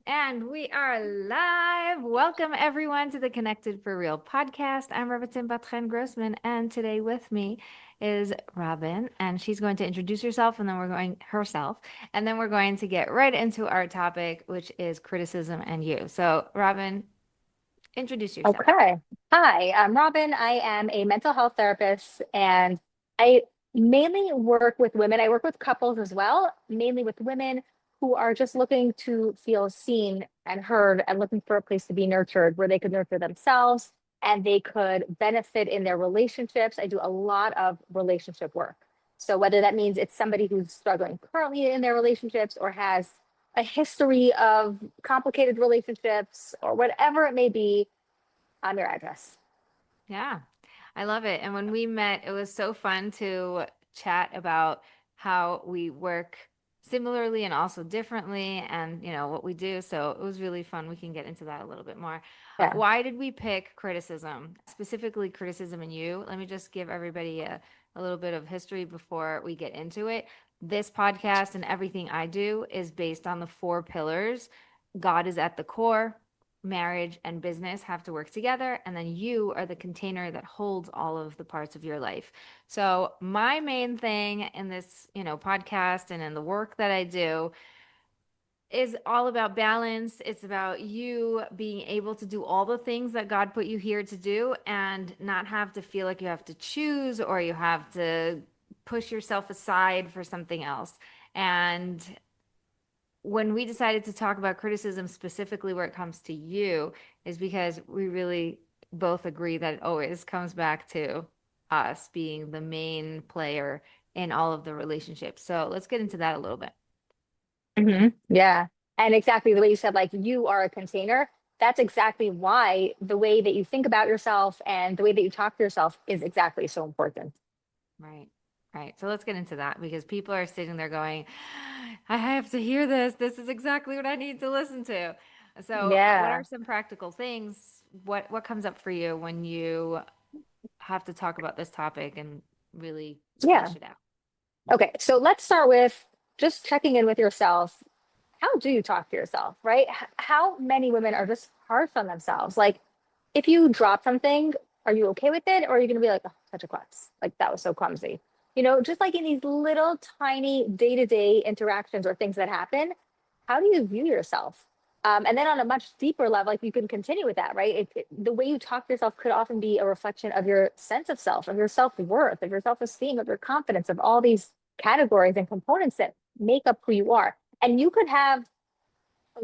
And we are live. Welcome everyone to the Connected for Real podcast. I'm Bat-Chen Grossman, and today with me is Robin, and she's going to introduce herself, and then we're going to get right into our topic, which is criticism and you. So, Robin, introduce yourself. Okay. Hi, I'm Robin. I am a mental health therapist and I mainly work with women. I work with couples as well, mainly with women who are just looking to feel seen and heard and looking for a place to be nurtured where they could nurture themselves and they could benefit in their relationships. I do a lot of relationship work. So whether that means it's somebody who's struggling currently in their relationships or has a history of complicated relationships or whatever it may be, I'm your address. Yeah, I love it. And when we met, it was so fun to chat about how we work similarly and also differently and, what we do. So it was really fun. We can get into that a little bit more. Yeah. Why did we pick criticism, specifically criticism in you? Let me just give everybody a little bit of history before we get into it. This podcast and everything I do is based on the four pillars. God is at the core, marriage and business have to work together, and then you are the container that holds all of the parts of your life. So my main thing in this podcast and in the work that I do is all about balance. It's about you being able to do all the things that God put you here to do and not have to feel like you have to choose or you have to push yourself aside for something else. And when we decided to talk about criticism specifically where it comes to you is because we really both agree that it always comes back to us being the main player in all of the relationships. So let's get into that a little bit. Yeah. And exactly the way you said, like you are a container. That's exactly why the way that you think about yourself and the way that you talk to yourself is exactly so important. Right. Right. So let's get into that because people are sitting there going, I have to hear this. This is exactly what I need to listen to. So, what are Yeah. some practical things? What comes up for you when you have to talk about this topic and really Yeah. flesh it out? Okay. So let's start with just checking in with yourself. How do you talk to yourself, right? How many women are just harsh on themselves? Like, if you drop something, are you okay with it? Or are you going to be like, oh, such a klutz? Like, that was so clumsy. Just like in these little tiny day to day interactions or things that happen, how do you view yourself? And then on a much deeper level, like you can continue with that, right? The way you talk to yourself could often be a reflection of your sense of self, of your self worth, of your self esteem, of your confidence, of all these categories and components that make up who you are. And you could have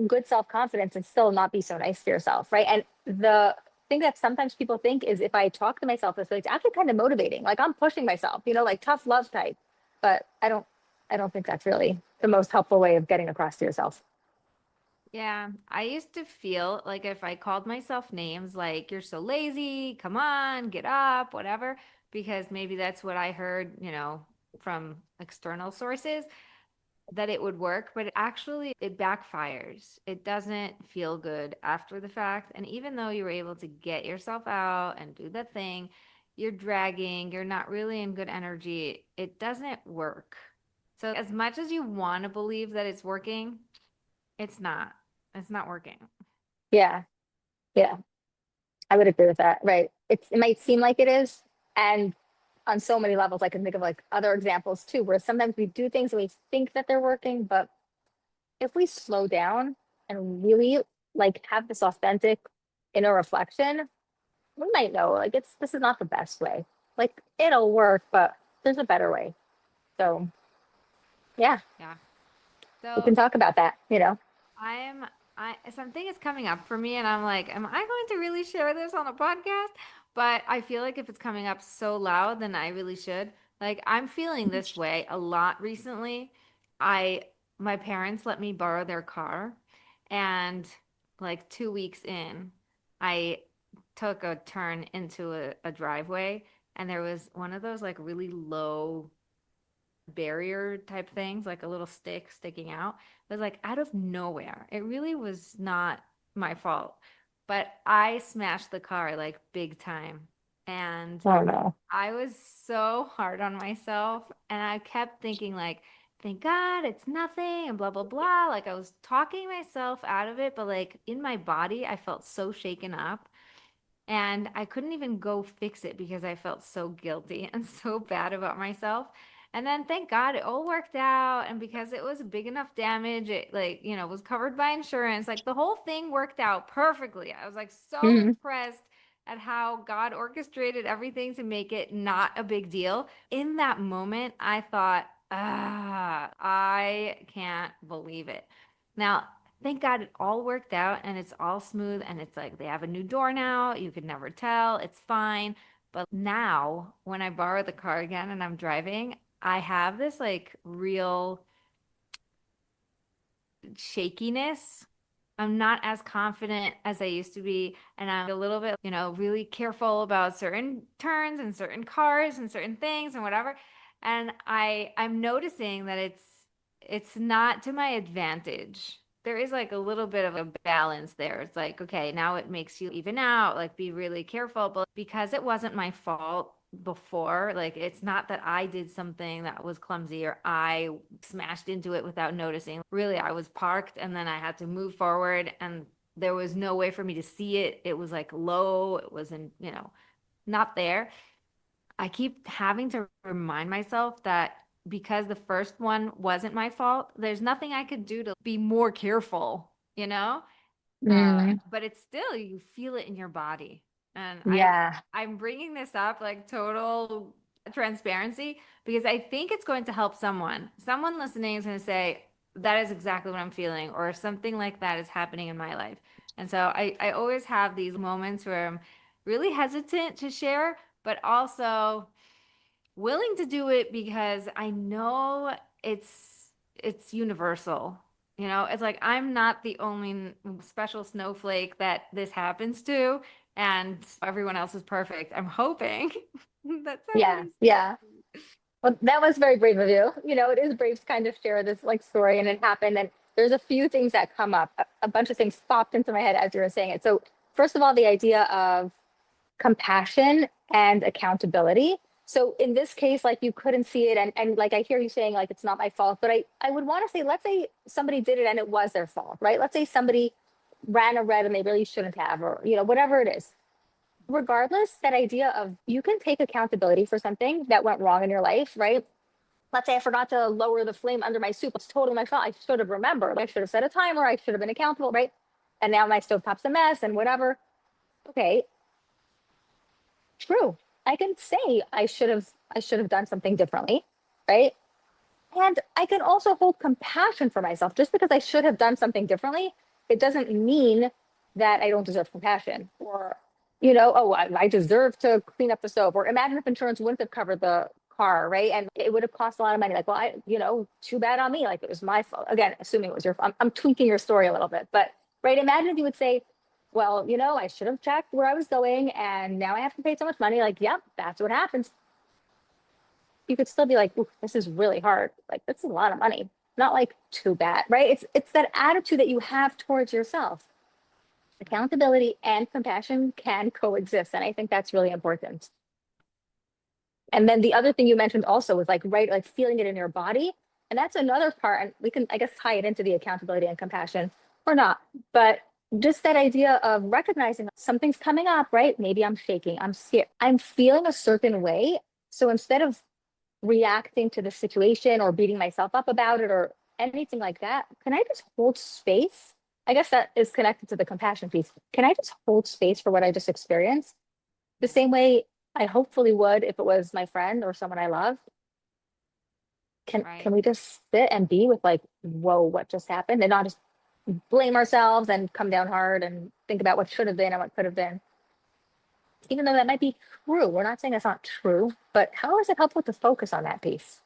good self confidence and still not be so nice to yourself, right? And the thing that sometimes people think is if I talk to myself this way, it's actually kind of motivating. Like I'm pushing myself, like tough love type. But I don't think that's really the most helpful way of getting across to yourself. Yeah, I used to feel like if I called myself names like you're so lazy, come on, get up, whatever, because maybe that's what I heard, from external sources, that it would work, but actually it backfires. It doesn't feel good after the fact. And even though you were able to get yourself out and do the thing, you're dragging, you're not really in good energy. It doesn't work. So as much as you want to believe that it's working, it's not. It's not working. Yeah, yeah, I would agree with that. Right. It might seem like it is. And on so many levels, I can think of like other examples too, where sometimes we do things and we think that they're working, but if we slow down and really like have this authentic inner reflection, we might know like this is not the best way. Like it'll work, but there's a better way. So yeah, Yeah. we So can talk about that. I'm I something is coming up for me and I'm like, am I going to really share this on a podcast? But I feel like if it's coming up so loud, then I really should. Like I'm feeling this way a lot recently. I My parents let me borrow their car and like 2 weeks in, I took a turn into a driveway and there was one of those like really low barrier type things, like a little stick sticking out. It was like out of nowhere. It really was not my fault. But I smashed the car like big time. And I don't know. I was so hard on myself. And I kept thinking, like, thank God it's nothing and blah, blah, blah. Like I was talking myself out of it, but like in my body, I felt so shaken up. And I couldn't even go fix it because I felt so guilty and so bad about myself. And then thank God it all worked out. And because it was big enough damage, it like, was covered by insurance. Like the whole thing worked out perfectly. I was like so Mhm. impressed at how God orchestrated everything to make it not a big deal. In that moment, I thought, I can't believe it. Now, thank God it all worked out and it's all smooth and it's like they have a new door now. You could never tell. It's fine. But now, when I borrow the car again and I'm driving, I have this like real shakiness. I'm not as confident as I used to be, and I'm a little bit, really careful about certain turns and certain cars and certain things and whatever. And I'm noticing that it's not to my advantage. There is like a little bit of a balance there. It's like, okay, now it makes you even out, like be really careful. But because it wasn't my fault before, like it's not that I did something that was clumsy or I smashed into it without noticing. Really, I was parked and then I had to move forward and there was no way for me to see it. It was like low, it wasn't, not there. I keep having to remind myself that because the first one wasn't my fault, there's nothing I could do to be more careful, you know? Mm, But it's still, you feel it in your body. And yeah. I'm bringing this up like total transparency because I think it's going to help someone. Someone listening is going to say, that is exactly what I'm feeling, or something like that is happening in my life. And so I always have these moments where I'm really hesitant to share, but also willing to do it because I know it's universal. It's like I'm not the only special snowflake that this happens to, and everyone else is perfect. I'm hoping that Yeah. somebody's Yeah. Well, that was very brave of you. It is brave to kind of share this like story and it happened. And there's a few things that come up. A bunch of things popped into my head as you were saying it. So first of all, the idea of compassion and accountability. So in this case, like you couldn't see it and like I hear you saying like it's not my fault, but I would want to say, let's say somebody did it and it was their fault, right? Let's say somebody ran a red and they really shouldn't have, or whatever it is. Regardless, that idea of you can take accountability for something that went wrong in your life, right? Let's say I forgot to lower the flame under my soup. It's totally my fault. I should have remembered. I should have set a timer. I should have been accountable, right? And now my stovetop's a mess and whatever. Okay, true. I can say I should have done something differently, right? And I can also hold compassion for myself. Just because I should have done something differently, it doesn't mean that I don't deserve compassion or, oh, I deserve to clean up the stove. Or imagine if insurance wouldn't have covered the car, right? And it would have cost a lot of money. Like, well, too bad on me. Like it was my fault. Again, assuming it was I'm tweaking your story a little bit, but right. Imagine if you would say, well, I should have checked where I was going and now I have to pay so much money. Like, yep, that's what happens. You could still be like, "Ooh, this is really hard. Like, that's a lot of money. Not like too bad, right?" It's that attitude that you have towards yourself. Accountability and compassion can coexist, and I think that's really important. And then the other thing you mentioned also was like, right, like feeling it in your body, and that's another part. And we can, I guess, tie it into the accountability and compassion, or not, but just that idea of recognizing something's coming up, right? Maybe I'm shaking, I'm scared, I'm feeling a certain way. So instead of reacting to the situation or beating myself up about it or anything like that, can I just hold space? I guess that is connected to the compassion piece. Can I just hold space for what I just experienced? The same way I hopefully would if it was my friend or someone I love. Can right. we just sit and be with like, whoa, what just happened? And not just blame ourselves and come down hard and think about what should have been and what could have been. Even though that might be true. We're not saying it's not true, but how is it helpful to focus on that piece?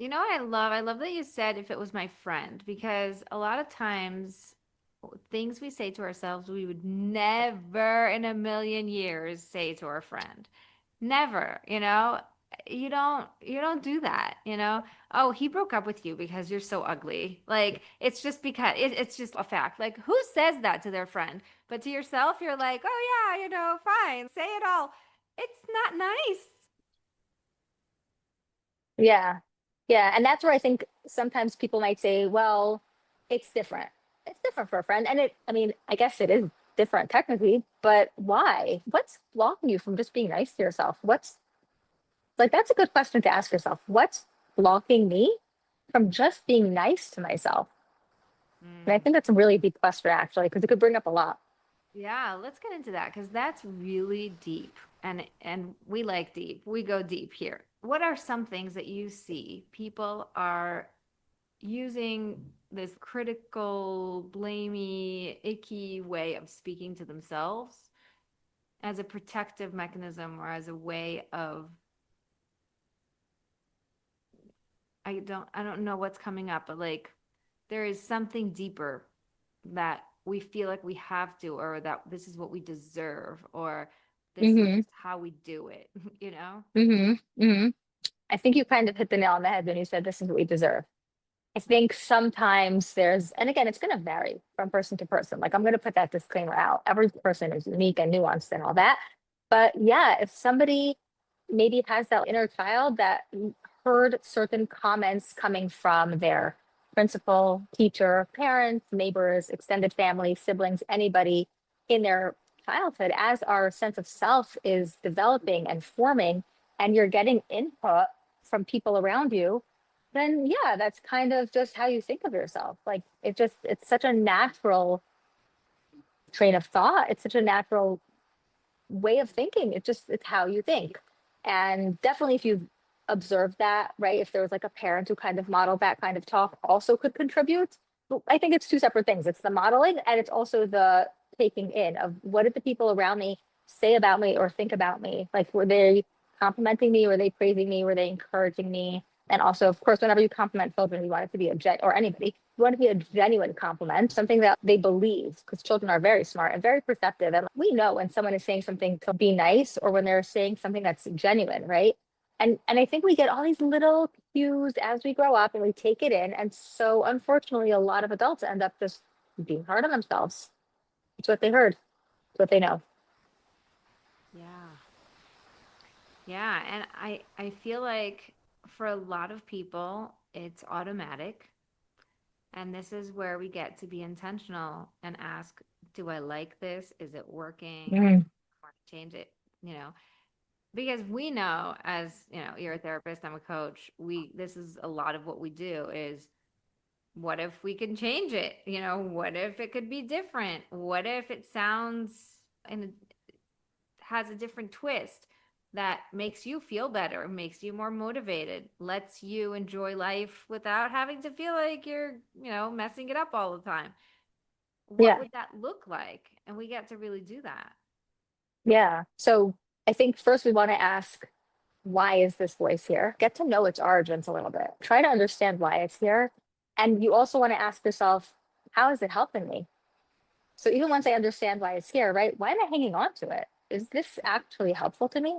I love that you said if it was my friend, because a lot of times things we say to ourselves, we would never in a million years say to our friend. Never, you don't do that. Oh, he broke up with you because you're so ugly. Like it's just because it's just a fact. Like who says that to their friend? But to yourself, you're like, oh yeah, fine, say it all. It's not nice. Yeah. Yeah, and that's where I think sometimes people might say, well, it's different. It's different for a friend. And I mean, I guess it is different technically, but why? What's blocking you from just being nice to yourself? What's like, that's a good question to ask yourself. What's blocking me from just being nice to myself? And I Mm. think that's a really big question, actually, because it could bring up a lot. Yeah, let's get into that because that's really deep. And we like deep. We go deep here. What are some things that you see people are using this critical, blamey, icky way of speaking to themselves as a protective mechanism or as a way of I don't know what's coming up, but like there is something deeper that we feel like we have to, or that this is what we deserve, or this is Mm-hmm. how we do it, you know? Mm-hmm. Mm-hmm. I think you kind of hit the nail on the head when you said this is what we deserve. I think sometimes there's, and again, it's going to vary from person to person. Like, I'm going to put that disclaimer out. Every person is unique and nuanced and all that. But yeah, if somebody maybe has that inner child that heard certain comments coming from their principal, teacher, parents, neighbors, extended family, siblings, anybody in their childhood, as our sense of self is developing and forming, and you're getting input from people around you, then yeah, that's kind of just how you think of yourself. Like it's such a natural train of thought. It's such a natural way of thinking. It's how you think. And definitely if you observe that, right? If there was like a parent who kind of modeled that kind of talk also could contribute. But I think it's two separate things. It's the modeling and it's also the taking in of what did the people around me say about me or think about me? Like were they complimenting me? Were they praising me? Were they encouraging me? And also, of course, whenever you compliment children, you want it to be or anybody, you want to be a genuine compliment, something that they believe, because children are very smart and very perceptive. And we know when someone is saying something to be nice or when they're saying something that's genuine, right? And I think we get all these little cues as we grow up and we take it in. And so unfortunately, a lot of adults end up just being hard on themselves. It's what they heard, it's what they know. Yeah. Yeah, and I feel like for a lot of people, it's automatic. And this is where we get to be intentional and ask, do I like this? Is it working? Mm, I want to change it, you know? Because we know as, you're a therapist, I'm a coach, this is a lot of what we do is what if we can change it? What if it could be different? What if it sounds and has a different twist that makes you feel better, makes you more motivated, lets you enjoy life without having to feel like you're, messing it up all the time? What yeah. would that look like? And we get to really do that. Yeah. So I think first we want to ask, why is this voice here? Get to know its origins a little bit. Try to understand why it's here. And you also want to ask yourself, how is it helping me? So even once I understand why it's here, right? Why am I hanging on to it? Is this actually helpful to me?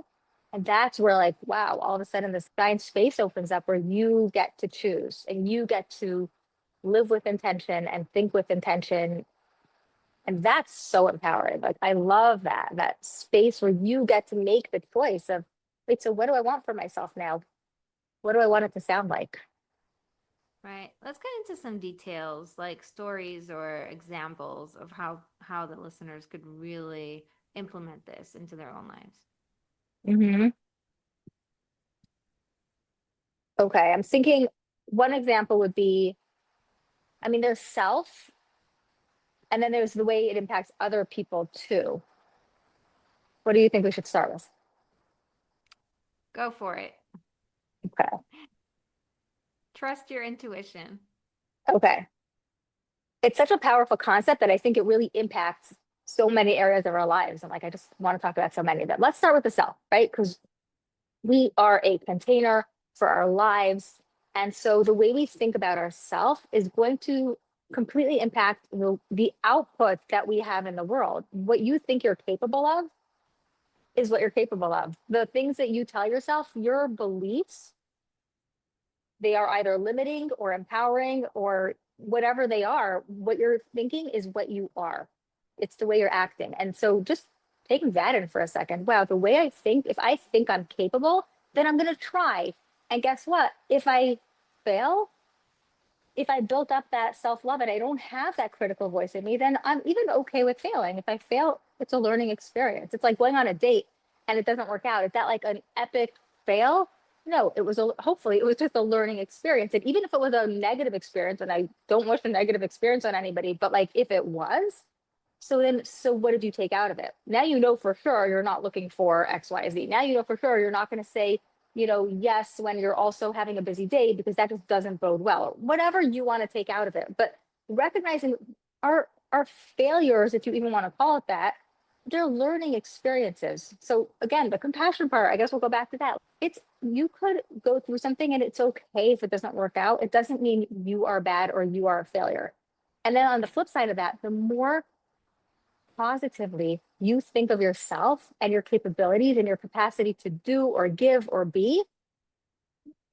And that's where, like, wow, all of a sudden this giant space opens up where you get to choose and you get to live with intention and think with intention. And that's so empowering. Like, I love that space where you get to make the choice of, wait, so what do I want for myself now? What do I want it to sound like? Right. Let's get into some details, like stories or examples of how the listeners could really implement this into their own lives. Hmm. Okay, I'm thinking one example would be, I mean, there's self, and then there's the way it impacts other people too. What do you think we should start with? Go for it. Okay. Trust your intuition. Okay. It's such a powerful concept that I think it really impacts so many areas of our lives. And like, I just want to talk about so many of them. Let's start with the self, right? Because we are a container for our lives. And so the way we think about ourselves is going to completely impact the output that we have in the world. What you think you're capable of is what you're capable of. The things that you tell yourself, your beliefs, they are either limiting or empowering or whatever they are. What you're thinking is what you are. It's the way you're acting. And so just taking that in for a second. Wow, the way I think, if I think I'm capable, then I'm going to try. And guess what? If I fail, if I built up that self-love and I don't have that critical voice in me, then I'm even okay with failing. If I fail, it's a learning experience. It's like going on a date and it doesn't work out. Is that like an epic fail? No, it was hopefully it was just a learning experience. And even if it was a negative experience, and I don't wish a negative experience on anybody, but like if it was, so what did you take out of it? Now you know for sure you're not looking for XYZ. Now you know for sure you're not going to say, yes, when you're also having a busy day, because that just doesn't bode well. Whatever you want to take out of it. But recognizing our failures, if you even want to call it that, they're learning experiences. So again, the compassion part, I guess we'll go back to that. It's you could go through something and it's okay if it doesn't work out. It doesn't mean you are bad or you are a failure. And then on the flip side of that, the more positively you think of yourself and your capabilities and your capacity to do or give or be,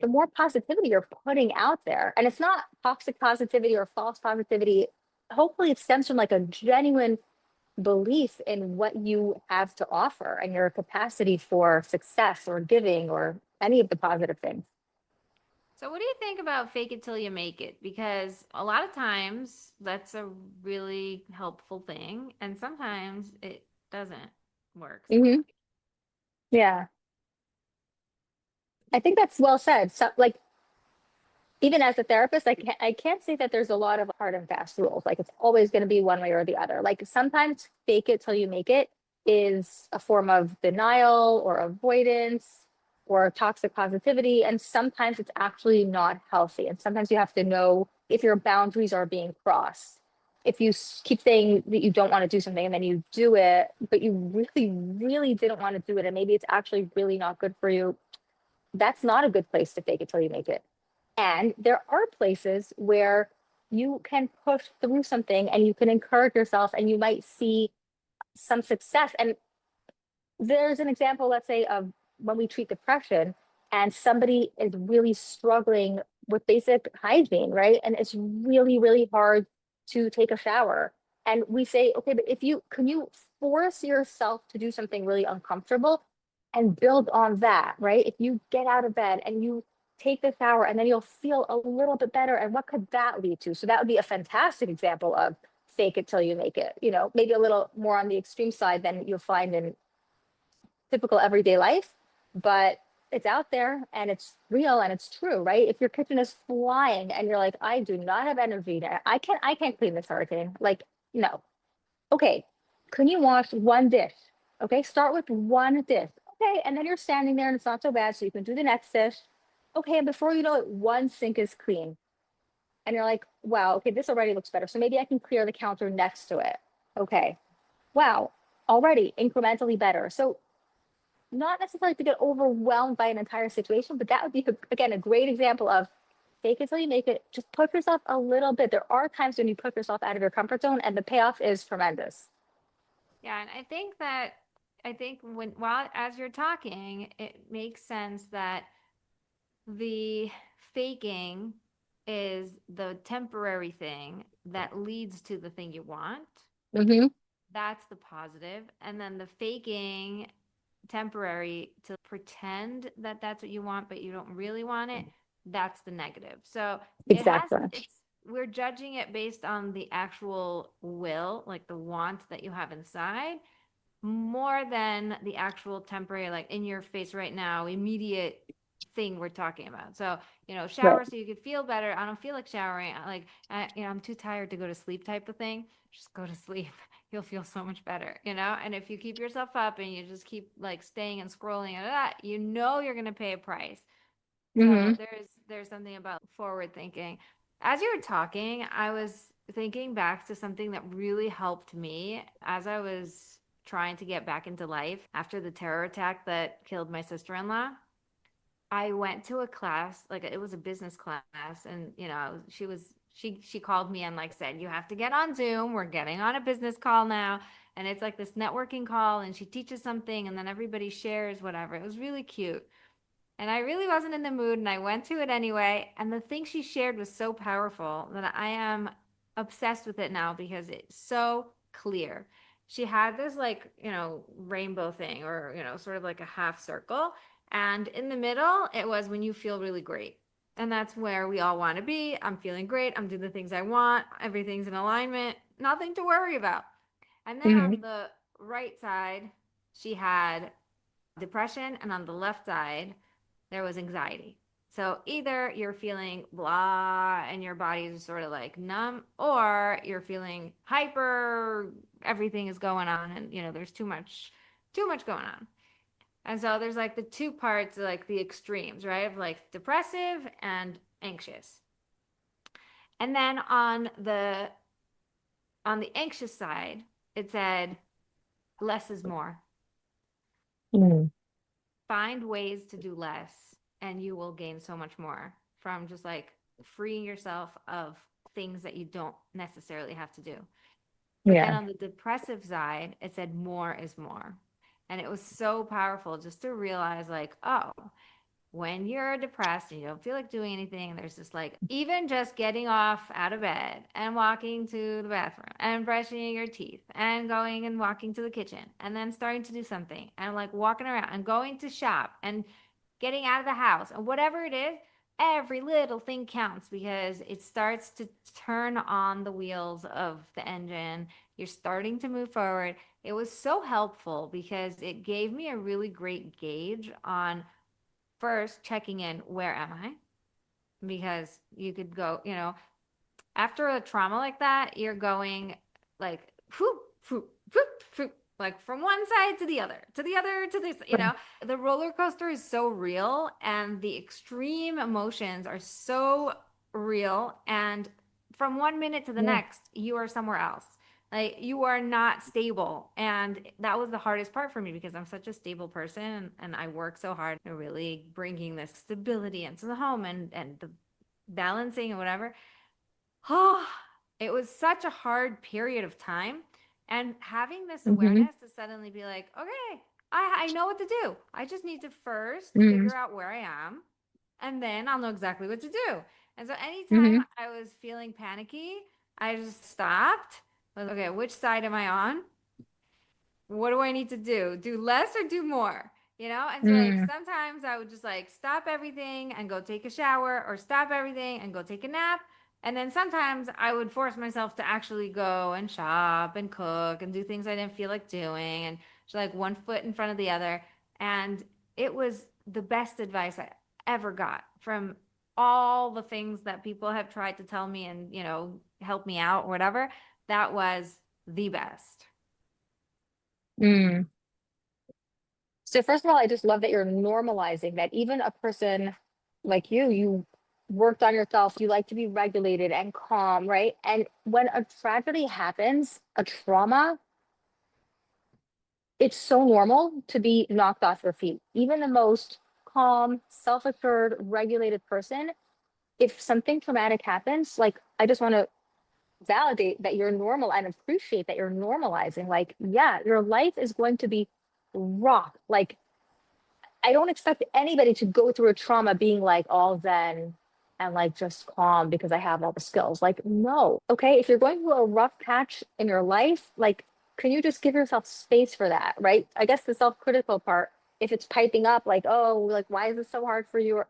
the more positivity you're putting out there. And it's not toxic positivity or false positivity. Hopefully, it stems from like a genuine belief in what you have to offer and your capacity for success or giving or any of the positive things. So, what do you think about fake it till you make it? Because a lot of times that's a really helpful thing, and sometimes it doesn't work so well. Hmm. Yeah, I think that's well said. So, like, even as a therapist, I can't say that there's a lot of hard and fast rules. Like it's always going to be one way or the other. Like sometimes fake it till you make it is a form of denial or avoidance or toxic positivity. And sometimes it's actually not healthy. And sometimes you have to know if your boundaries are being crossed. If you keep saying that you don't want to do something and then you do it, but you really, really didn't want to do it, and maybe it's actually really not good for you, that's not a good place to fake it till you make it. And there are places where you can push through something and you can encourage yourself and you might see some success. And there's an example, let's say, of when we treat depression and somebody is really struggling with basic hygiene, right? And it's really, really hard to take a shower. And we say, okay, but if you can you force yourself to do something really uncomfortable and build on that, right? If you get out of bed and you take the shower and then you'll feel a little bit better. And what could that lead to? So that would be a fantastic example of fake it till you make it, maybe a little more on the extreme side than you'll find in typical everyday life, but it's out there and it's real and it's true, right? If your kitchen is flying and you're like, I do not have energy to, I can't clean this hurricane. Like, no. Okay. Can you wash one dish? Okay. Start with one dish. Okay. And then you're standing there and it's not so bad. So you can do the next dish. Okay. And before you know it, one sink is clean. And you're like, wow, okay, this already looks better. So maybe I can clear the counter next to it. Okay. Wow. Already incrementally better. So not necessarily to get overwhelmed by an entire situation, but that would be, again, a great example of fake it till you make it. Just push yourself a little bit. There are times when you push yourself out of your comfort zone and the payoff is tremendous. Yeah, and I think when while as you're talking, it makes sense that the faking is the temporary thing that leads to the thing you want. Mm-hmm. That's the positive. And then the faking temporary to pretend that that's what you want, but you don't really want it, that's the negative. So Exactly. we're judging it based on the actual will, like the want that you have inside, more than the actual temporary, like in your face right now, immediate thing we're talking about. So, Right. shower so you could feel better. I don't feel like showering. I'm too tired to go to sleep type of thing. Just go to sleep. You'll feel so much better. And if you keep yourself up and you just keep like staying and scrolling and that, you're going to pay a price. So Mm-hmm. there's something about forward thinking. As you were talking, I was thinking back to something that really helped me as I was trying to get back into life after the terror attack that killed my sister-in-law. I went to a class, like it was a business class, and she called me and like said, "You have to get on Zoom. We're getting on a business call now." And it's like this networking call, and she teaches something, and then everybody shares whatever. It was really cute. And I really wasn't in the mood, and I went to it anyway. And the thing she shared was so powerful that I am obsessed with it now because it's so clear. She had this, like, rainbow thing, or, sort of like a half circle. And in the middle, it was when you feel really great. And that's where we all want to be. I'm feeling great. I'm doing the things I want. Everything's in alignment. Nothing to worry about. And then Hmm. on the right side, she had depression. And on the left side, there was anxiety. So either you're feeling blah and your body is sort of like numb, or you're feeling hyper, everything is going on and there's too much going on. And so there's like the two parts, like the extremes, right? Of like depressive and anxious. And then on the anxious side, it said less is more. Mm. Find ways to do less and you will gain so much more from just like freeing yourself of things that you don't necessarily have to do. But then Yeah. on the depressive side, it said more is more. And it was so powerful just to realize, like, oh, when you're depressed and you don't feel like doing anything, there's just like, even just getting off out of bed and walking to the bathroom and brushing your teeth and going and walking to the kitchen and then starting to do something and like walking around and going to shop and getting out of the house and whatever it is, every little thing counts because it starts to turn on the wheels of the engine. You're starting to move forward. It was so helpful because it gave me a really great gauge on first checking in, where am I? Because you could go, after a trauma like that, you're going like whoop, whoop, whoop, whoop, like from one side to the other, to the other, to this, the roller coaster is so real and the extreme emotions are so real. And from one minute to the Yeah. next, you are somewhere else. Like you are not stable. And that was the hardest part for me because I'm such a stable person and I work so hard at really bringing this stability into the home and the balancing and whatever. Oh, it was such a hard period of time. And having this Hmm. awareness to suddenly be like, okay, I know what to do. I just need to first Hmm. figure out where I am, and then I'll know exactly what to do. And so anytime Hmm. I was feeling panicky, I just stopped. I was, okay, which side am I on? What do I need to do? Do less or do more? And so like Mm. sometimes I would just like stop everything and go take a shower or stop everything and go take a nap. And then sometimes I would force myself to actually go and shop and cook and do things I didn't feel like doing and just like one foot in front of the other. And it was the best advice I ever got from all the things that people have tried to tell me and, help me out or whatever. That was the best. Mm. So first of all, I just love that you're normalizing that even a person like you worked on yourself, you like to be regulated and calm, right? And when a tragedy happens, a trauma, it's so normal to be knocked off your feet. Even the most calm, self-assured, regulated person, if something traumatic happens, like I just want to validate that you're normal and appreciate that you're normalizing. Like, yeah, your life is going to be rock. Like, I don't expect anybody to go through a trauma being like all zen and like just calm because I have all the skills. Like, no. Okay. If you're going through a rough patch in your life, like, can you just give yourself space for that? Right. I guess the self-critical part, if it's piping up, like, oh, like, why is this so hard for you?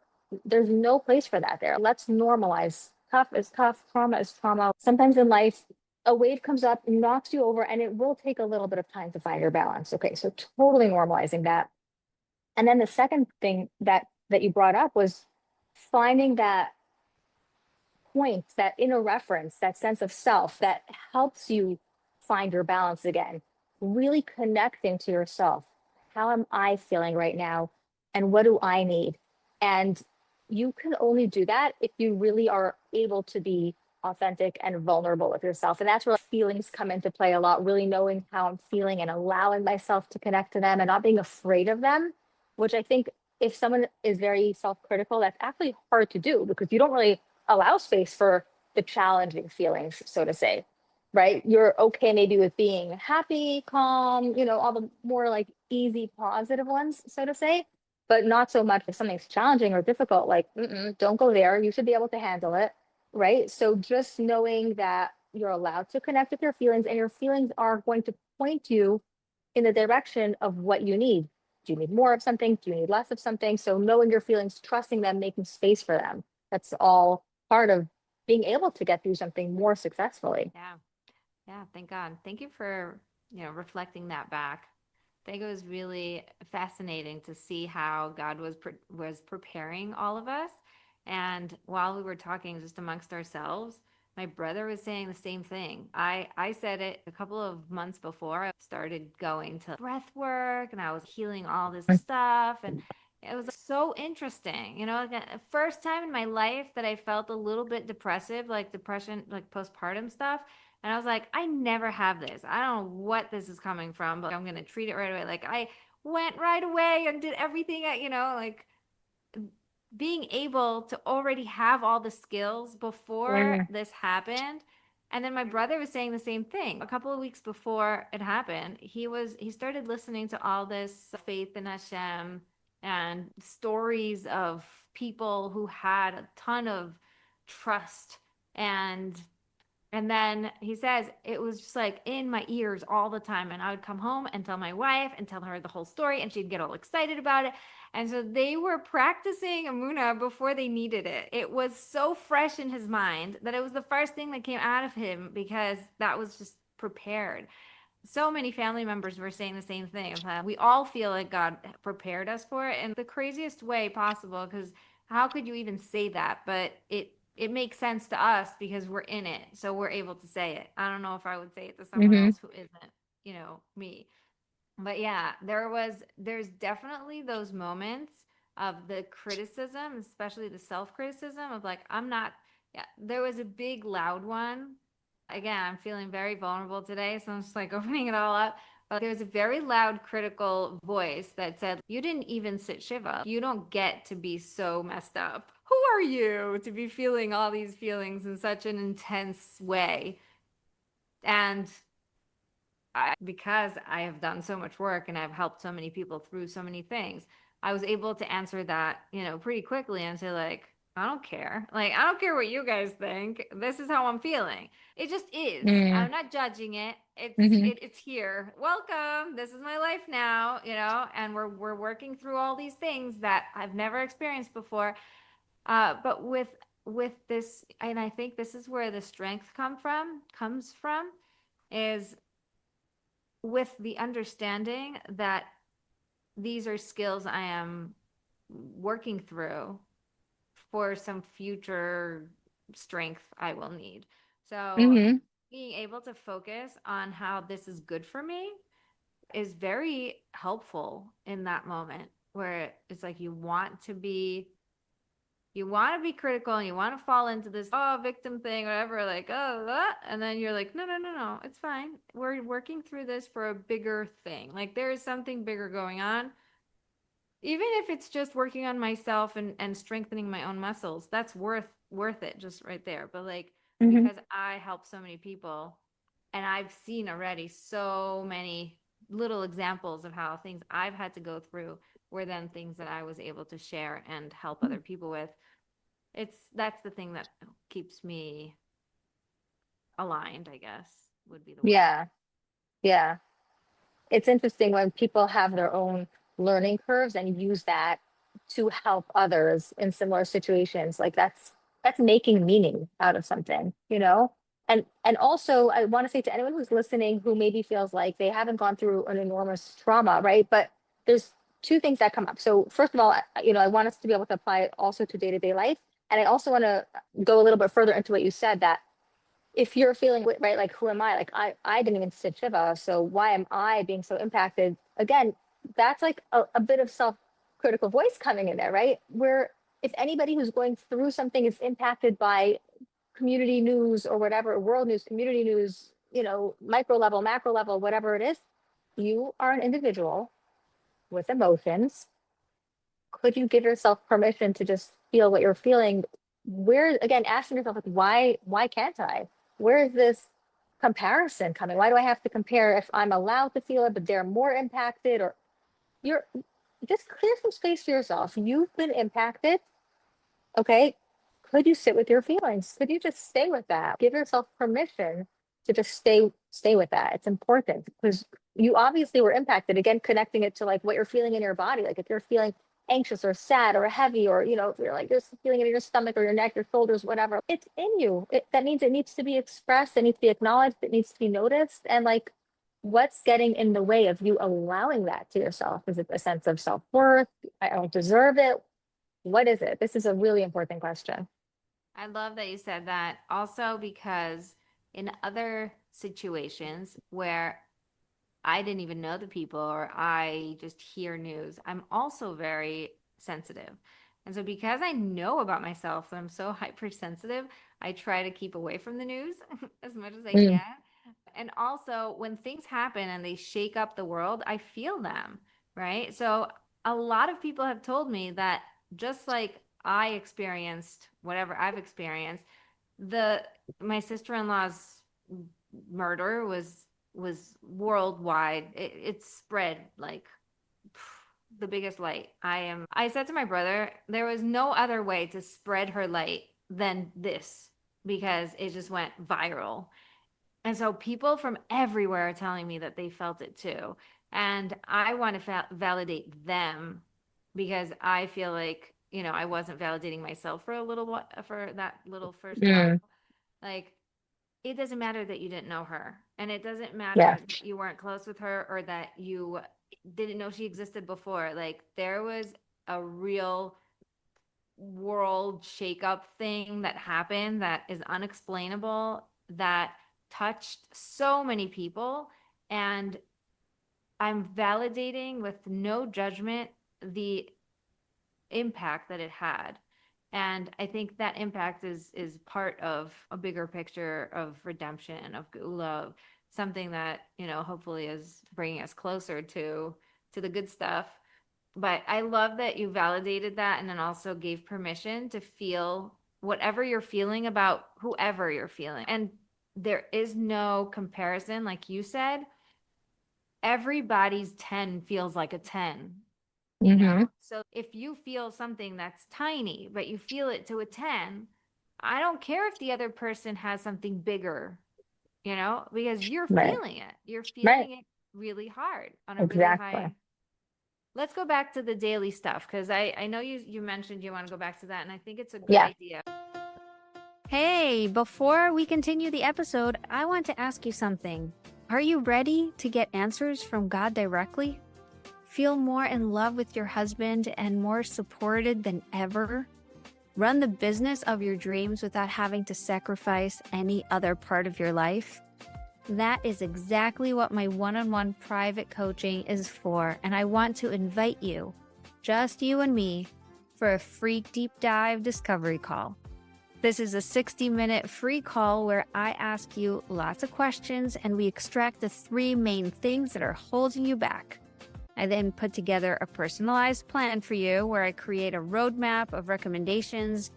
There's no place for that there. Let's normalize. Tough is tough, trauma is trauma. Sometimes in life, a wave comes up, knocks you over, and it will take a little bit of time to find your balance. Okay, so totally normalizing that. And then the second thing that you brought up was finding that point, that inner reference, that sense of self that helps you find your balance again. Really connecting to yourself. How am I feeling right now? And what do I need? And you can only do that if you really are able to be authentic and vulnerable with yourself. And that's where feelings come into play a lot, really knowing how I'm feeling and allowing myself to connect to them and not being afraid of them, which I think if someone is very self-critical, that's actually hard to do because you don't really allow space for the challenging feelings, so to say, right? You're okay maybe with being happy, calm, all the more like easy, positive ones, so to say, but not so much if something's challenging or difficult, like, don't go there. You should be able to handle it, right? So just knowing that you're allowed to connect with your feelings and your feelings are going to point you in the direction of what you need. Do you need more of something? Do you need less of something? So knowing your feelings, trusting them, making space for them. That's all part of being able to get through something more successfully. Yeah. Yeah. Thank God. Thank you for, reflecting that back. I think it was really fascinating to see how God was preparing all of us. And while we were talking just amongst ourselves, my brother was saying the same thing. I said it a couple of months before I started going to breath work and I was healing all this stuff. And it was so interesting, like the first time in my life that I felt a little bit depressive, like depression, like postpartum stuff. And I was like, I never have this. I don't know what this is coming from, but I'm going to treat it right away. Like I went right away and did everything, like being able to already have all the skills before Mm, this happened. And then my brother was saying the same thing. A couple of weeks before it happened, he started listening to all this faith in Hashem and stories of people who had a ton of trust and then he says it was just like in my ears all the time. And I would come home and tell my wife and tell her the whole story, and she'd get all excited about it. And so they were practicing Amuna before they needed it. It was so fresh in his mind that it was the first thing that came out of him because that was just prepared. So many family members were saying the same thing of how we all feel like God prepared us for it in the craziest way possible. Because how could you even say that? But it makes sense to us because we're in it, so we're able to say it. I don't know if I would say it to someone hmm else who isn't, me. But yeah, there's definitely those moments of the criticism, especially the self-criticism of like, I'm not, yeah, there was a big loud one. Again, I'm feeling very vulnerable today, so I'm just like opening it all up. But there's a very loud critical voice that said, you didn't even sit Shiva. You don't get to be so messed up. Who are you to be feeling all these feelings in such an intense way? And because I have done so much work and I've helped so many people through so many things, I was able to answer that, pretty quickly and say, like, I don't care. Like, I don't care what you guys think. This is how I'm feeling. It just is. mm, I'm not judging it. hmm It's here. Welcome. This is my life now, and we're working through all these things that I've never experienced before. But with this, and I think this is where the strength comes from, is with the understanding that these are skills I am working through for some future strength I will need. So, hmm being able to focus on how this is good for me is very helpful in that moment where it's like you want to be critical and you want to fall into this victim thing, whatever, like and then you're like, no, no, no, no, it's fine. We're working through this for a bigger thing. Like there is something bigger going on, even if it's just working on myself and strengthening my own muscles. That's worth it, just right there. But like hmm because I help so many people, and I've seen already so many little examples of how things I've had to go through were then things that I was able to share and help other people with. That's the thing that keeps me aligned, I guess, would be the word. Yeah, yeah. It's interesting when people have their own learning curves and use that to help others in similar situations. Like that's making meaning out of something, you know? And also I want to say to anyone who's listening who maybe feels like they haven't gone through an enormous trauma, right? But there's two things that come up. So first of all, I want us to be able to apply it also to day-to-day life. And I also want to go a little bit further into what you said that if you're feeling right, like who am I? Like I didn't even sit Shiva, so why am I being so impacted? Again, that's like a bit of self-critical voice coming in there, right? Where if anybody who's going through something is impacted by community news or whatever, world news, community news, micro level, macro level, whatever it is, you are an individual with emotions. Could you give yourself permission to just feel what you're feeling? Where again, asking yourself like, why can't I? Where is this comparison coming? Why do I have to compare if I'm allowed to feel it, but they're more impacted? Or you're just clear some space for yourself. You've been impacted. Okay. Could you sit with your feelings? Could you just stay with that? Give yourself permission to just stay with that. It's important because you obviously were impacted. Again, connecting it to like what you're feeling in your body. Like if you're feeling anxious or sad or heavy, or if you're like there's feeling it in your stomach or your neck, your shoulders, whatever, it's in you. That means it needs to be expressed, it needs to be acknowledged, it needs to be noticed. And like, what's getting in the way of you allowing that to yourself? Is it a sense of self-worth? I don't deserve it. What is it? This is a really important question. I love that you said that also because in other situations where I didn't even know the people or I just hear news, I'm also very sensitive. And so because I know about myself that I'm so hypersensitive, I try to keep away from the news as much as I Mm, can. And also when things happen and they shake up the world, I feel them, right? So a lot of people have told me that just like I experienced whatever I've experienced, the my sister-in-law's murder was worldwide. It spread like the biggest light. I said to my brother, there was no other way to spread her light than this because it just went viral. And so people from everywhere are telling me that they felt it too. And I want to validate them because I feel like, I wasn't validating myself for a little while, for that little first while. mm, Like, it doesn't matter that you didn't know her. And it doesn't yeah. matter that you weren't close with her or that you didn't know she existed before. Like, there was a real world shakeup thing that happened that is unexplainable that touched so many people. And I'm validating with no judgment the impact that it had. And I think that impact is part of a bigger picture of redemption, of love, something that, hopefully is bringing us closer to the good stuff. But I love that you validated that and then also gave permission to feel whatever you're feeling about whoever you're feeling. And there is no comparison, like you said. Everybody's 10 feels like a 10, you Hmm. know? So if you feel something that's tiny, but you feel it to a 10, I don't care if the other person has something bigger, because you're Right. feeling it. You're Right. feeling it really hard on a really Exactly. high. Let's go back to the daily stuff because I know you mentioned you want to go back to that, and I think it's a good Yeah. idea. Hey, before we continue the episode, I want to ask you something. Are you ready to get answers from God directly? Feel more in love with your husband and more supported than ever? Run the business of your dreams without having to sacrifice any other part of your life? That is exactly what my one-on-one private coaching is for, and I want to invite you, just you and me, for a free deep dive discovery call. This is a 60-minute free call where I ask you lots of questions and we extract the 3 main things that are holding you back. I then put together a personalized plan for you where I create a roadmap of recommendations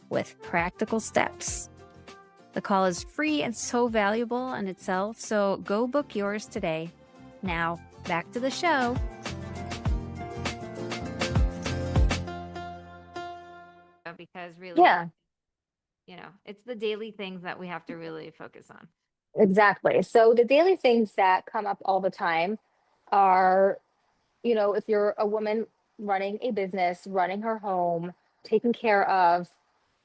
with practical steps. The call is free and so valuable in itself, so go book yours today. Now, back to the show. Because really, Yeah, it's the daily things that we have to really focus on. exactly. So the daily things that come up all the time are, if you're a woman running a business, running her home, taking care of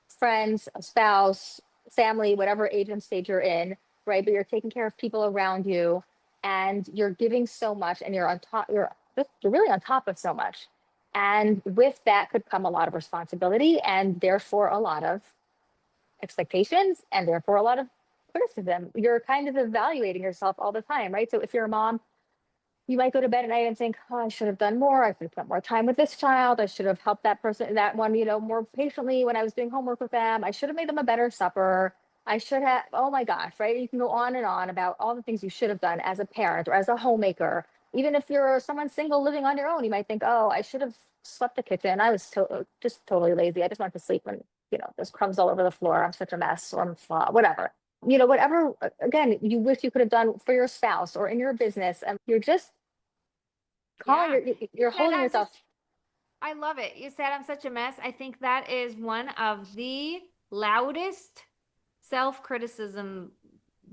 friends, a spouse, family, whatever age and stage you're in, right? But you're taking care of people around you and you're giving so much and you're on top, you're really on top of so much. And with that could come a lot of responsibility and therefore a lot of expectations and therefore a lot of criticism. You're kind of evaluating yourself all the time, right? So if you're a mom, you might go to bed at night and think, oh, I should have done more. I should have spent more time with this child. I should have helped that person, that one, more patiently when I was doing homework with them. I should have made them a better supper. I should have, oh my gosh, right? You can go on and on about all the things you should have done as a parent or as a homemaker. Even if you're someone single living on your own, you might think, oh, I should have swept the kitchen. I was just totally lazy. I just wanted to sleep when, there's crumbs all over the floor. I'm such a mess or whatever. Whatever, again, you wish you could have done for your spouse or in your business. And you're just calling Yeah. You you're said holding yourself. I love it. You said I'm such a mess. I think that is one of the loudest self-criticism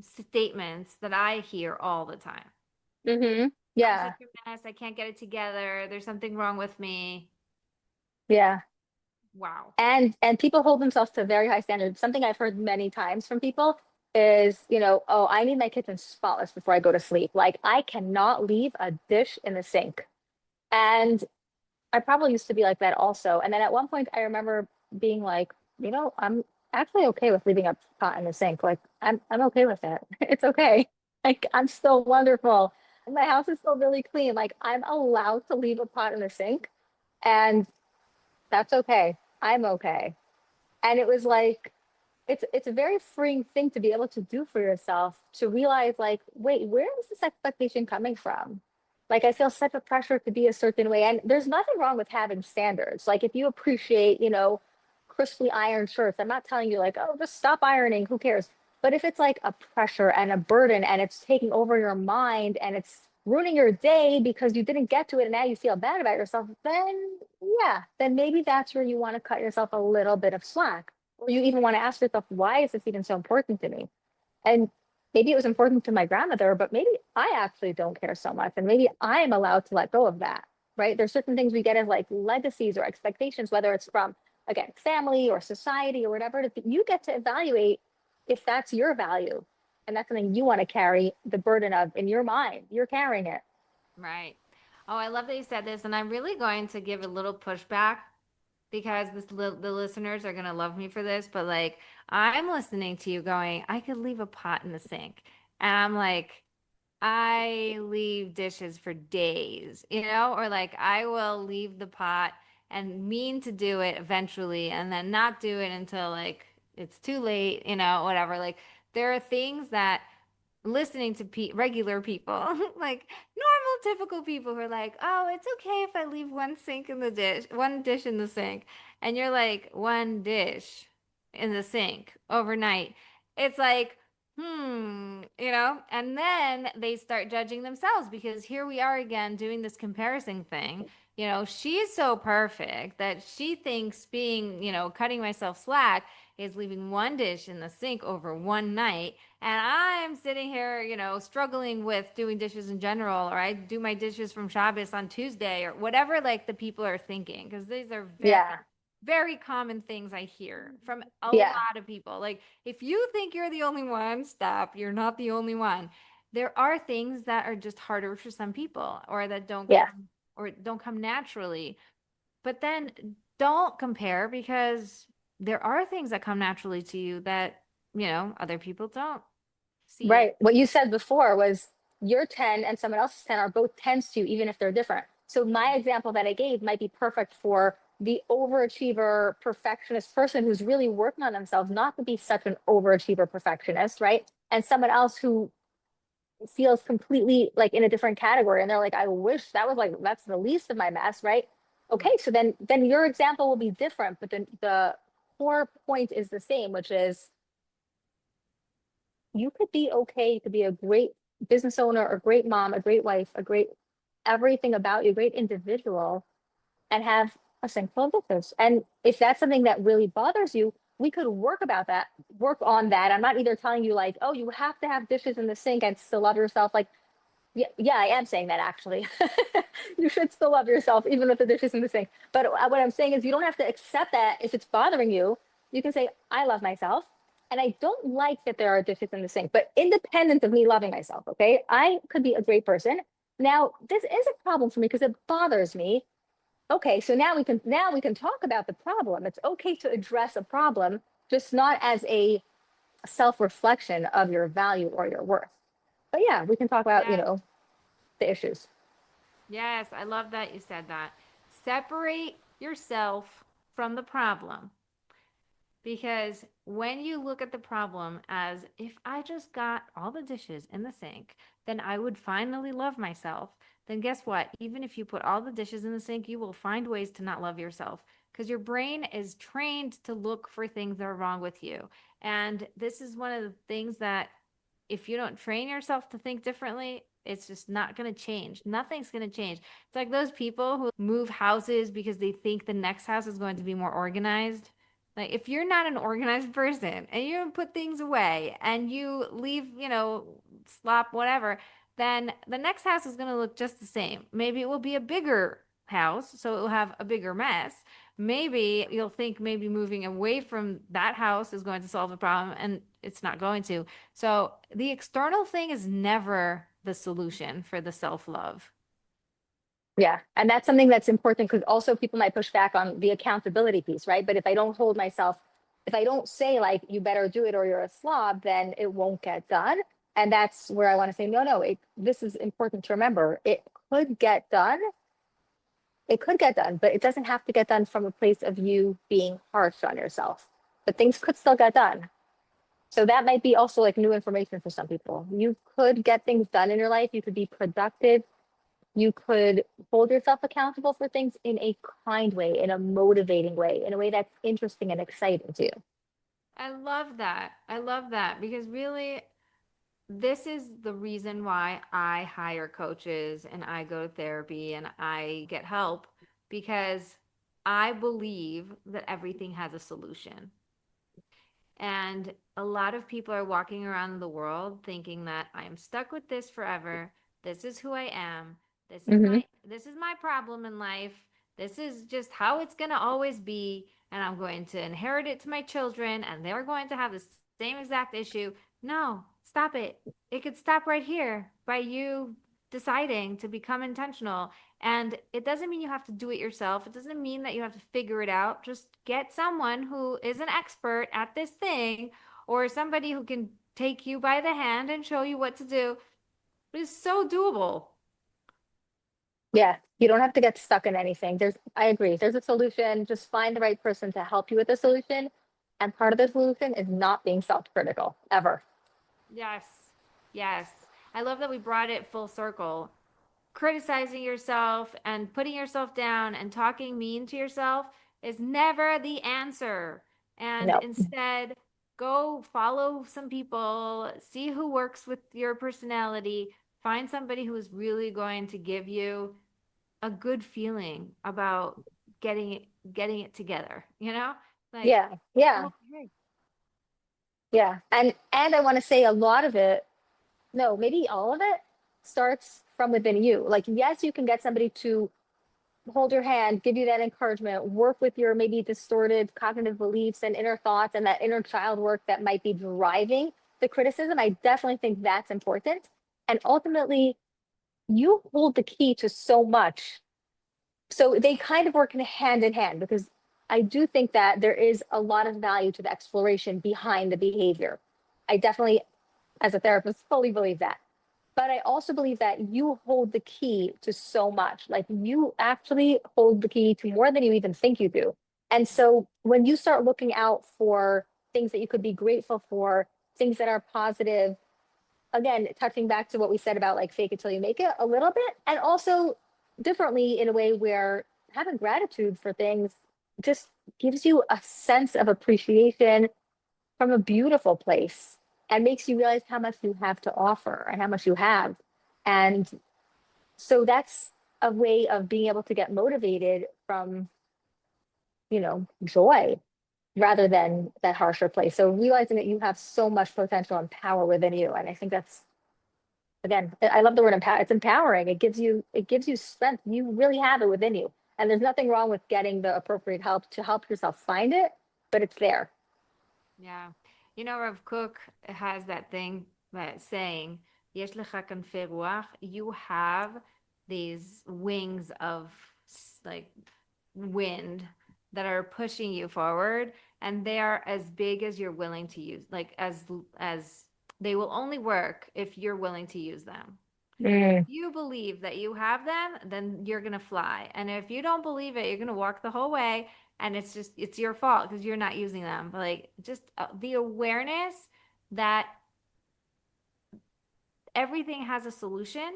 statements that I hear all the time. Hmm. I'm such Yeah. a mess. I can't get it together. There's something wrong with me. Yeah. Wow. And people hold themselves to very high standards. Something I've heard many times from people is, oh, I need my kitchen spotless before I go to sleep. Like I cannot leave a dish in the sink. And I probably used to be like that also. And then at one point I remember being like, I'm actually okay with leaving a pot in the sink. Like I'm okay with it. It's okay. Like I'm still wonderful. My house is still really clean. Like I'm allowed to leave a pot in the sink and that's okay. I'm okay. And it was like it's a very freeing thing to be able to do for yourself, to realize like, wait, where is this expectation coming from? Like I feel such a pressure to be a certain way. And there's nothing wrong with having standards. Like if you appreciate, crisply ironed shirts, I'm not telling you like, oh, just stop ironing, who cares? But if it's like a pressure and a burden and it's taking over your mind and it's ruining your day because you didn't get to it and now you feel bad about yourself, then yeah, then maybe that's where you want to cut yourself a little bit of slack. Or you even want to ask yourself, why is this even so important to me? And maybe it was important to my grandmother, but maybe I actually don't care so much. And maybe I'm allowed to let go of that, right? There's certain things we get as like legacies or expectations, whether it's from, again, family or society or whatever. You get to evaluate if that's your value and that's something you want to carry the burden of in your mind. You're carrying it. Right. Oh, I love that you said this, and I'm really going to give a little pushback because the listeners are gonna love me for this, but like I'm listening to you going, I could leave a pot in the sink, and I'm like, I leave dishes for days, or like I will leave the pot and mean to do it eventually, and then not do it until like it's too late, whatever. Like there are things that listening to regular people, like normal, typical people who are like, oh, it's okay if I leave one dish in the sink. And you're like, one dish in the sink overnight. It's like, and then they start judging themselves because here we are again doing this comparison thing. She's so perfect that she thinks cutting myself slack is leaving one dish in the sink over one night. And I'm sitting here, struggling with doing dishes in general, or I do my dishes from Shabbos on Tuesday, or whatever, like the people are thinking, because these are very, Yeah. very common things I hear from a Yeah. lot of people. Like, if you think you're the only one, stop. You're not the only one. There are things that are just harder for some people, or that Yeah. don't come naturally. But then don't compare because there are things that come naturally to you that, other people don't see it. Right. What you said before was your 10 and someone else's 10 are both 10s to you, even if they're different. So my example that I gave might be perfect for the overachiever perfectionist person who's really working on themselves not to be such an overachiever perfectionist, right? And someone else who feels completely like in a different category and they're like, I wish that was like that's the least of my mess, right? Okay, Right. so then your example will be different, but then the core point is the same, which is you could be okay. You could be a great business owner, a great mom, a great wife, a great everything about you, a great individual, and have a sink full of dishes. And if that's something that really bothers you, we could work on that. I'm not either telling you like, oh, you have to have dishes in the sink and still love yourself. Like, yeah, yeah, I am saying that actually. You should still love yourself, even with the dishes in the sink. But what I'm saying is, you don't have to accept that if it's bothering you. You can say, I love myself. And I don't like that there are dishes in the sink, but independent of me loving myself, okay? I could be a great person. Now, this is a problem for me because it bothers me. Okay, so now we can talk about the problem. It's okay to address a problem, just not as a self-reflection of your value or your worth. But yeah, we can talk about, Yes. the issues. Yes. I love that you said that. Separate yourself from the problem. Because when you look at the problem as if I just got all the dishes in the sink, then I would finally love myself. Then guess what? Even if you put all the dishes in the sink, you will find ways to not love yourself because your brain is trained to look for things that are wrong with you. And this is one of the things that if you don't train yourself to think differently, it's just not going to change. Nothing's going to change. It's like those people who move houses because they think the next house is going to be more organized. Like if you're not an organized person and you don't put things away and you leave, slop, whatever, then the next house is going to look just the same. Maybe it will be a bigger house, so it will have a bigger mess, maybe you'll think maybe moving away from that house is going to solve the problem, and it's not going to. So the external thing is never the solution for the self-love. Yeah. And that's something that's important because also people might push back on the accountability piece, right? But if I don't hold myself, if I don't say like, you better do it or you're a slob, then it won't get done. And that's where I want to say, no, no, this is important to remember. It could get done. It could get done, but it doesn't have to get done from a place of you being harsh on yourself. But things could still get done. So that might be also like new information for some people. You could get things done in your life. You could be productive. You could hold yourself accountable for things in a kind way, in a motivating way, in a way that's interesting and exciting to you. I love that. I love that because really, this is the reason why I hire coaches and I go to therapy and I get help because I believe that everything has a solution. And a lot of people are walking around the world thinking that I am stuck with this forever. This is who I am. Hmm. This is my problem in life. This is just how it's going to always be, and I'm going to inherit it to my children and they're going to have the same exact issue. No, stop it. It could stop right here by you deciding to become intentional. And it doesn't mean you have to do it yourself. It doesn't mean that you have to figure it out. Just get someone who is an expert at this thing or somebody who can take you by the hand and show you what to do. It's so doable. Yeah, you don't have to get stuck in anything. I agree. There's a solution. Just find the right person to help you with the solution. And part of the solution is not being self-critical ever. Yes. Yes. I love that we brought it full circle. Criticizing yourself and putting yourself down and talking mean to yourself is never the answer. And No. instead, go follow some people, see who works with your personality, find somebody who is really going to give you a good feeling about getting it together, you know? Like, Yeah, yeah, okay. yeah. And I want to say a lot of it, no, maybe all of it starts from within you. Like, yes, you can get somebody to hold your hand, give you that encouragement, work with your maybe distorted cognitive beliefs and inner thoughts and that inner child work that might be driving the criticism. I definitely think that's important. And ultimately, you hold the key to so much. So they kind of work hand in hand because I do think that there is a lot of value to the exploration behind the behavior. I definitely, as a therapist, fully believe that. But I also believe that you hold the key to so much. Like you actually hold the key to more than you even think you do. And so when you start looking out for things that you could be grateful for, things that are positive, again, touching back to what we said about like fake it till you make it a little bit, and also differently in a way where having gratitude for things just gives you a sense of appreciation from a beautiful place and makes you realize how much you have to offer and how much you have. And so that's a way of being able to get motivated from, joy rather than that harsher place. So realizing that you have so much potential and power within you. And I think that's, again, I love the word empower. It's empowering. It gives you strength. You really have it within you. And there's nothing wrong with getting the appropriate help to help yourself find it, but it's there. Yeah. You know, Rav Cook has that thing, that saying, "Yesh lecha kanfei ruach," you have these wings of like wind that are pushing you forward, and they are as big as you're willing to use, like as they will only work if you're willing to use them. Mm, You believe that you have them, then you're going to fly. And if you don't believe it, you're going to walk the whole way and it's your fault because you're not using them. But like just the awareness that everything has a solution.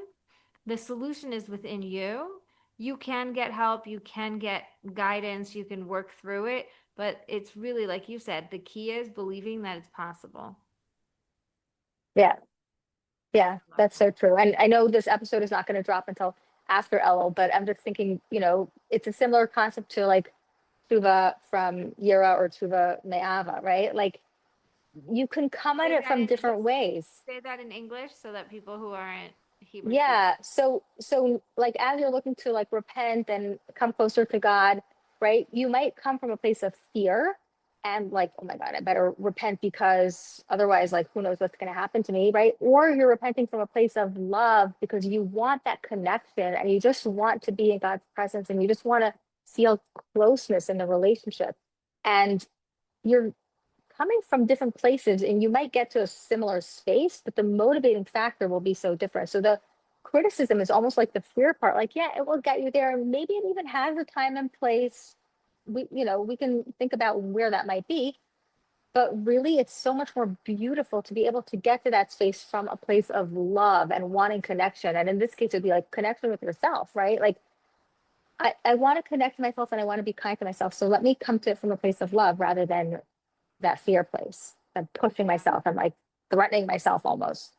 The solution is within you. You can get help, you can get guidance, you can work through it, but it's really like you said, the key is believing that it's possible. yeah. Yeah, that's so true. And I know this episode is not going to drop until after Elul, but I'm just thinking, it's a similar concept to like Tuva from Yira or Tuva Me'ava, right? Like you can come at Say it that from in different ways. say that in English so that people who aren't Hebrew speakers. Yeah. So like as you're looking to like repent and come closer to God, right? You might come from a place of fear and like, oh my God, I better repent because otherwise, like, who knows what's going to happen to me, right? Or you're repenting from a place of love because you want that connection and you just want to be in God's presence and you just want to feel closeness in the relationship. And you're coming from different places and you might get to a similar space, but the motivating factor will be so different. So the criticism is almost like the fear part, like, yeah, it will get you there. Maybe it even has a time and place. We can think about where that might be, but really it's so much more beautiful to be able to get to that space from a place of love and wanting connection. And in this case, it'd be like connection with yourself, right? Like I want to connect to myself and I want to be kind to myself. So let me come to it from a place of love rather than that fear place and pushing Yeah, myself and like threatening myself almost.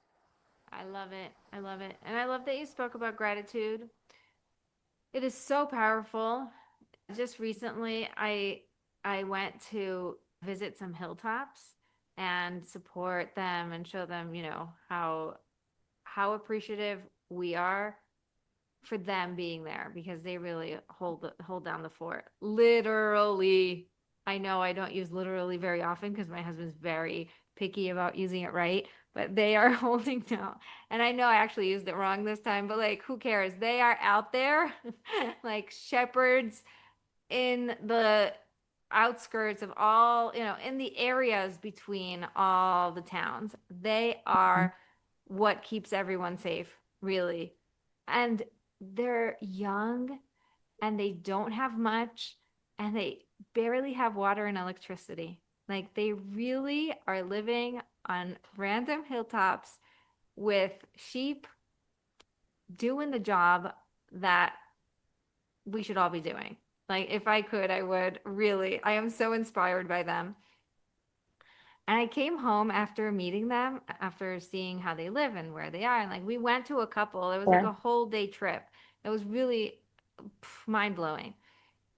I love it. I love it. And I love that you spoke about gratitude. It is so powerful. Just recently, I went to visit some hilltops and support them and show them, how appreciative we are for them being there because they really hold down the fort. Literally. I know I don't use literally very often because my husband's very picky about using it right, but they are holding down. And I know I actually used it wrong this time, but like who cares? They are out there like shepherds in the outskirts of all, in the areas between all the towns. They are what keeps everyone safe, really. And they're young and they don't have much and they barely have water and electricity. Like they really are living on random hilltops with sheep doing the job that we should all be doing. Like if I could, I would really. I am so inspired by them. And I came home after meeting them, after seeing how they live and where they are. And like we went to a couple. It was like Yeah. a whole day trip. It was really mind blowing.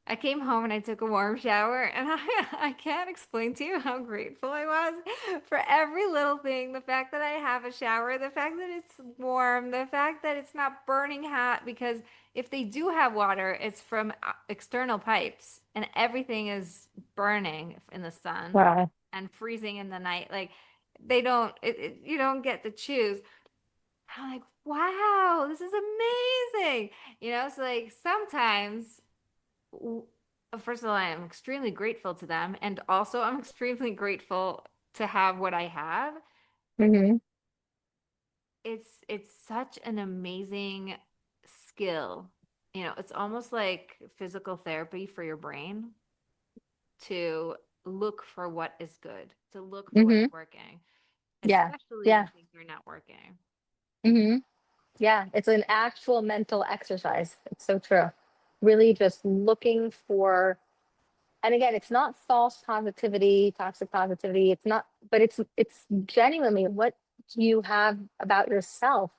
I came home and I took a warm shower, and I can't explain to you how grateful I was for every little thing. The fact that I have a shower, the fact that it's warm, the fact that it's not burning hot, because if they do have water, it's from external pipes, and everything is burning in the sun Wow. and freezing in the night. Like they don't, you don't get to choose. I'm like, wow, this is amazing. So like sometimes first of all, I am extremely grateful to them, and also I'm extremely grateful to have what I have. Hmm. It's such an amazing skill. It's almost like physical therapy for your brain to look for what is good, to look for what's Hmm. working, Yeah. especially when Yeah. things are not working. Hmm. Yeah. It's an actual mental exercise. It's so true. Really just looking for, and again, it's not false positivity, toxic positivity. It's not, but it's genuinely what you have about yourself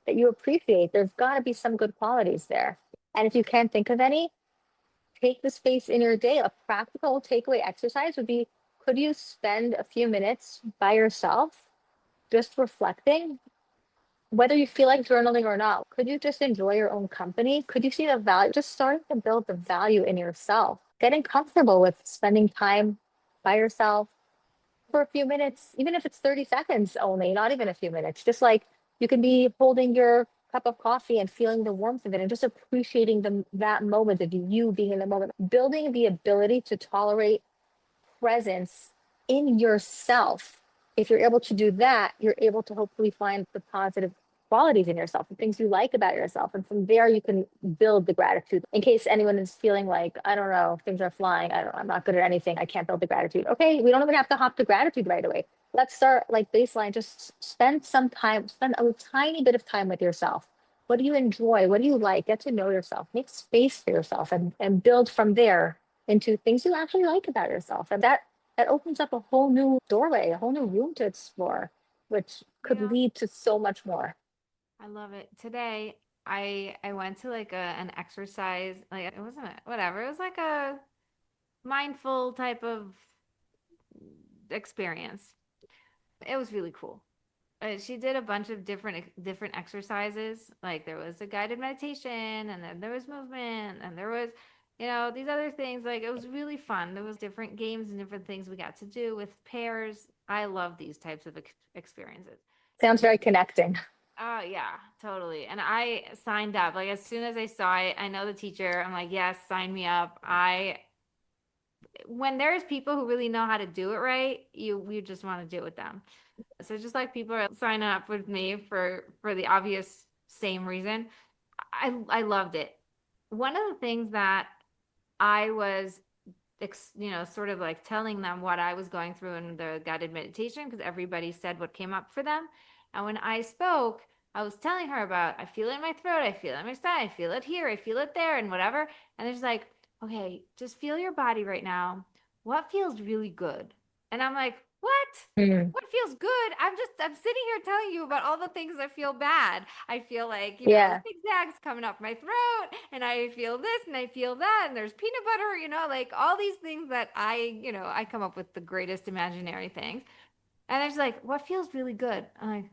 that you appreciate. There's got to be some good qualities there. And if you can't think of any, take the space in your day. A practical takeaway exercise would be, could you spend a few minutes by yourself just reflecting, whether you feel like journaling or not? Could you just enjoy your own company? Could you see the value, just starting to build the value in yourself, getting comfortable with spending time by yourself for a few minutes, even if it's 30 seconds only, not even a few minutes, just like you can be holding your cup of coffee and feeling the warmth of it and just appreciating that moment of you being in the moment, building the ability to tolerate presence in yourself. If you're able to do that, you're able to hopefully find the positive qualities in yourself, the things you like about yourself. And from there, you can build the gratitude. In case anyone is feeling like, I don't know, things are flying, I don't know, I'm not good at anything, I can't build the gratitude. Okay, we don't even have to hop to gratitude right away. Let's start like baseline, just spend some time, spend a tiny bit of time with yourself. What do you enjoy? What do you like? Get to know yourself, make space for yourself and build from there into things you actually like about yourself. And that opens up a whole new doorway, a whole new room to explore, which could Yeah, lead to so much more. I love it. Today, I went to like an exercise, like it wasn't whatever. It was like a mindful type of experience. It was really cool. She did a bunch of different exercises. Like there was a guided meditation, and then there was movement, and there was these other things, like it was really fun. There was different games and different things we got to do with pairs. I love these types of experiences. Sounds very connecting. Yeah, totally. And I signed up. Like as soon as I saw it, I know the teacher. I'm like, yes, sign me up. When there's people who really know how to do it right, you just want to do it with them. So just like people are signing up with me for the obvious same reason, I loved it. One of the things that I was sort of like telling them what I was going through in the guided meditation because everybody said what came up for them. And when I spoke, I was telling her about I feel it in my throat, I feel it in my stomach, I feel it here, I feel it there, and whatever. And there's like, okay, just feel your body right now. What feels really good? And I'm like, what? Mm. What feels good? I'm sitting here telling you about all the things that feel bad. I feel like, Yeah. zigzags coming up my throat, and I feel this and I feel that, and there's peanut butter, like all these things that I come up with the greatest imaginary things. And I was like, what feels really good? I'm like,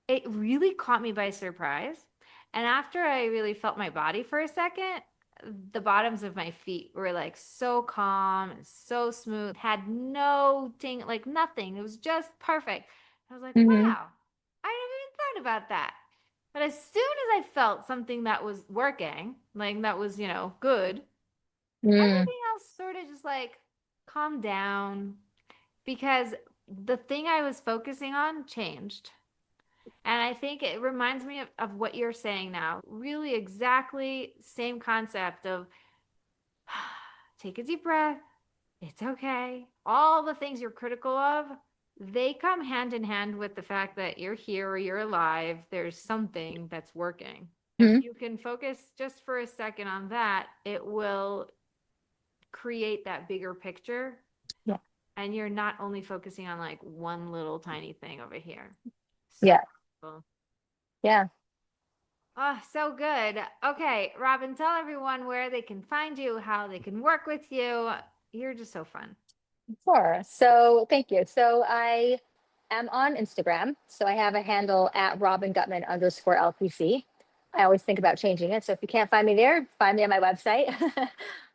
it really caught me by surprise. And after I really felt my body for a second, the bottoms of my feet were like so calm and so smooth, had no ting, like nothing. It was just perfect. I was like, Hmm. wow, I never even thought about that. But as soon as I felt something that was working, like that was, good, Mm. everything else sort of just like calmed down because the thing I was focusing on changed. And I think it reminds me of what you're saying now. Really, exactly same concept of take a deep breath. It's okay. All the things you're critical of, they come hand in hand with the fact that you're here or you're alive. There's something that's working. If Hmm. you can focus just for a second on that, it will create that bigger picture. Yeah. And you're not only focusing on like one little tiny thing over here. So Yeah. cool. Yeah. Oh, so good. Okay, Robin, tell everyone where they can find you, how they can work with you. You're just so fun. Sure. So thank you. So I am on Instagram. So I have a handle at Robin Gutman underscore LPC. I always think about changing it. So if you can't find me there, find me on my website,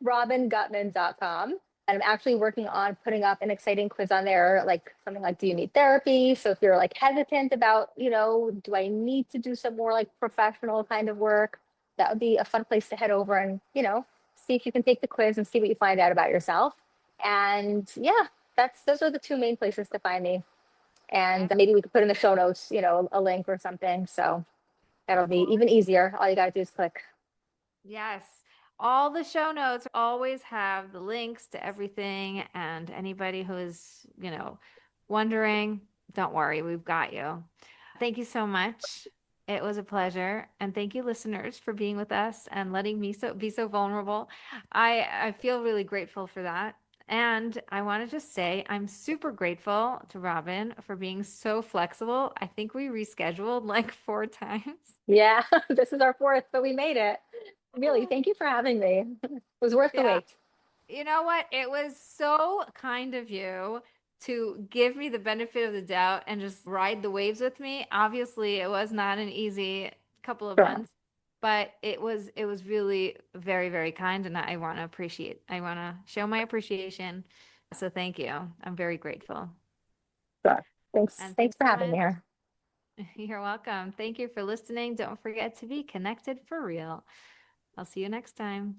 robingutman.com. And I'm actually working on putting up an exciting quiz on there, like something like, do you need therapy? So if you're like hesitant about, do I need to do some more like professional kind of work? That would be a fun place to head over and, see if you can take the quiz and see what you find out about yourself. And yeah, those are the two main places to find me. And maybe we could put in the show notes, a link or something. So that'll Of be course. even easier. All you got to do is click. Yes. All the show notes always have the links to everything. And anybody who is, wondering, don't worry, we've got you. Thank you so much. It was a pleasure. And thank you, listeners, for being with us and letting me be so vulnerable. I feel really grateful for that. And I want to just say I'm super grateful to Robin for being so flexible. I think we rescheduled like 4 times. Yeah, this is our fourth, but we made it. Really, thank you for having me. It was worth the Yeah. wait. You know what? It was so kind of you to give me the benefit of the doubt and just ride the waves with me. Obviously, it was not an easy couple of Sure. months, but it was really very, very kind and I want to show my appreciation. So thank you. I'm very grateful. Sure. Thanks. And Thanks thanks for so having me much. here. You're welcome. Thank you for listening. Don't forget to be connected for real. I'll see you next time.